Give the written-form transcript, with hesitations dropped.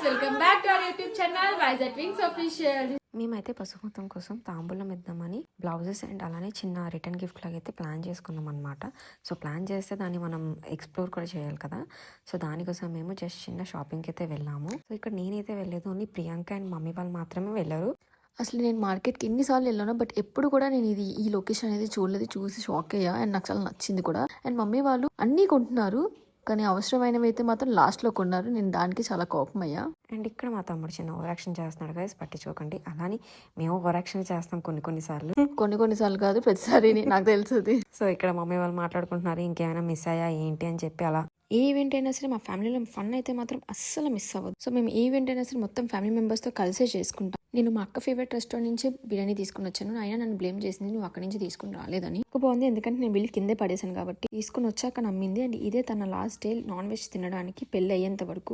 Welcome back to our YouTube channel Vizag twins official. మేమైతే పసుపుతం కోసం తాంబూలం ఇద్దామని బ్లౌజెస్ అండ్ అలానే చిన్న రిటర్న్ గిఫ్ట్ లాగా అయితే ప్లాన్ చేసుకున్నాం అనమాట. సో ప్లాన్ చేస్తే దాన్ని మనం ఎక్స్ప్లోర్ కూడా చేయాలి కదా. సో దానికోసం మేము జస్ట్ చిన్న షాపింగ్కి అయితే వెళ్ళాము. సో ఇక్కడ నేనైతే వెళ్ళలేదు, ఓన్లీ ప్రియాంక అండ్ మమ్మీ వాళ్ళు మాత్రమే వెళ్ళారు. అసలు నేను మార్కెట్కి ఎన్నిసార్లు వెళ్ళాను, బట్ ఎప్పుడు కూడా నేను ఈ లొకేషన్ అనేది చూడలేదు. చూసి షాక్ అయ్యా అండ్ నాకు చాలా నచ్చింది కూడా. అండ్ మమ్మీ వాళ్ళు అన్నీ కొంటున్నారు, కానీ అవసరమైనవి అయితే మాత్రం లాస్ట్లో కొన్నారు. నేను దానికి చాలా కోపం అయ్యా. అండ్ ఇక్కడ మా తమ్ముడు చిన్న ఓవర్ యాక్షన్ చేస్తున్నాడు గైస్, పట్టించుకోకండి. అలానే మేము ఓవర్ యాక్షన్ చేస్తాం కొన్నిసార్లు కొన్నిసార్లు కాదు, ప్రతిసారి నాకు తెలుసుది. సో ఇక్కడ మమ్మీ వాళ్ళు మాట్లాడుకుంటున్నారు, ఇంకేమైనా మిస్ అయ్యా ఏంటి అని చెప్పి. అలా ఏ ఈవెంట్ అయినా సరే మా ఫ్యామిలీలో ఫన్ అయితే మాత్రం అస్సలు మిస్ అవ్వదు. సో మేము ఏ ఈవెంట్ అయినా సరే మొత్తం ఫ్యామిలీ మెంబర్స్తో కలిసే చేసుకుంటాం. నేను మా అక్క ఫేవరెట్ రెస్టారెంట్ నుంచి బిర్యానీ తీసుకుని వచ్చాను. అయినా నన్ను బ్లేమ్ చేసింది, నువ్వు అక్కడి నుంచి తీసుకుని రాలేదని. బాగుంది, ఎందుకంటే నేను బిల్ కిందే పడేసాను కాబట్టి. తీసుకుని వచ్చాక నమ్మింది. అండ్ ఇదే తన లాస్ట్ డే నాన్ వెజ్ తినడానికి పెళ్లి అయ్యేంత వరకు.